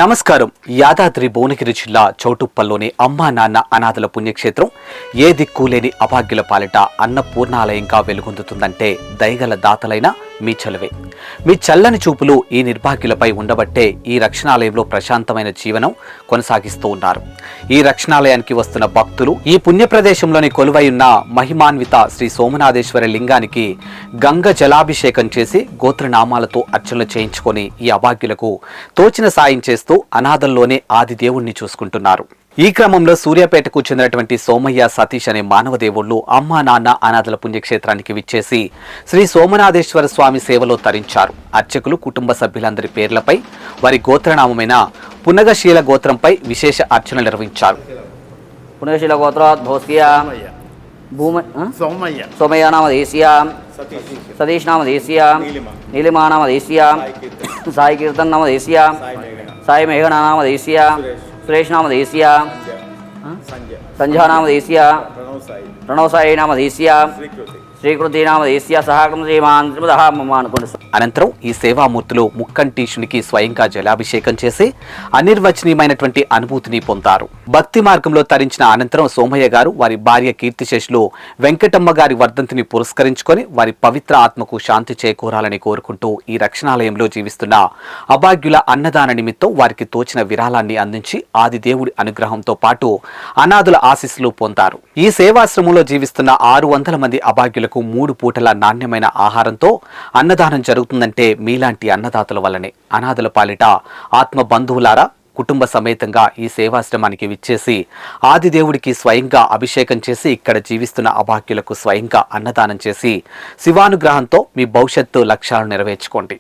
నమస్కారం. యాదాద్రి భువనగిరి జిల్లా చౌటుప్పల్లోని అమ్మా నాన్న అనాథల పుణ్యక్షేత్రం ఏ దిక్కులేని అభాగ్యుల పాలిట అన్నపూర్ణాలయంగా వెలుగొందుతుందంటే దయగల దాతలైన మీ చలవే. మీ చల్లని చూపులు ఈ నిర్భాగ్యులపై ఉండబట్టే ఈ రక్షణాలయంలో ప్రశాంతమైన జీవనం కొనసాగిస్తూ ఉన్నారు. ఈ రక్షణాలయానికి వస్తున్న భక్తులు ఈ పుణ్య ప్రదేశంలోని కొలువై ఉన్న మహిమాన్విత శ్రీ సోమనాథేశ్వర లింగానికి గంగ జలాభిషేకం చేసి గోత్రనామాలతో అర్చనలు చేయించుకొని ఈ అభాగ్యులకు తోచిన సాయం చేస్తూ అనాథల్లోనే ఆది దేవుణ్ణి చూసుకుంటున్నారు. ఈ క్రమంలో సూర్యాపేటకు చెందినటువంటి సోమయ్య సతీష్ అనే మానవ దేవుళ్లు అమ్మా నాన్న అనాథల పుణ్యక్షేత్రానికి విచ్చేసి శ్రీ సోమనాథేశ్వర స్వామి సేవలో తరించారు. అర్చకులు కుటుంబ సభ్యులందరి పేర్లపై వారి గోత్రనామమైన పునగశీల గోత్రంపై విశేష అర్చనలు నిర్వహించారు. పునగశీల సోమయ్య నామ దేశీయ, సతీష్ నామ దేశీయ, నీలిమా నామ దేశీయ, సాయి కీర్తన్ నామ దేశీయ, సాయి మేఘనా నామ దేశీయ, సురేష్ నామ దేశీయ, సంధ్యా నామ దేశీయ, ప్రణవ్ సాయి నామ దేశీయ, శ్రీకృతి నామ దేశీయ సహాకం అనుకోండి. అనంతరం ఈ సేవామూర్తులు ముక్కంటీశునికి స్వయంగా జలాభిషేకం చేసి అనిర్వచనీయమైనటువంటి అనుభూతిని పొందారు. భక్తి మార్గంలో తరించిన అనంతరం సోమయ్య గారు వారి భార్య కీర్తిశేషులు వెంకటమ్మ గారి వర్ధంతిని పురస్కరించుకొని వారి పవిత్ర ఆత్మకు శాంతి చేకూరాలని కోరుకుంటూ ఈ రక్షణాలయంలో జీవిస్తున్న అభాగ్యుల అన్నదాన నిమిత్తం వారికి తోచిన విరాళాన్ని అందించి ఆది దేవుడి అనుగ్రహంతో పాటు అనాథుల ఆశీస్సులు పొందారు. ఈ సేవాశ్రమంలో జీవిస్తున్న 600 మంది అభాగ్యులకు 3 పూటల నాణ్యమైన ఆహారంతో అన్నదానం జరుగుతుందంటే మీలాంటి అన్నదాతల వల్లనే. అనాథుల పాలిట ఆత్మ బంధువులారా కుటుంబ సమేతంగా ఈ సేవాశ్రమానికి విచ్చేసి ఆదిదేవుడికి స్వయంగా అభిషేకం చేసి ఇక్కడ జీవిస్తున్న అభాగ్యులకు స్వయంగా అన్నదానం చేసి శివానుగ్రహంతో మీ భవిష్యత్తు లక్ష్యాలను నెరవేర్చుకోండి.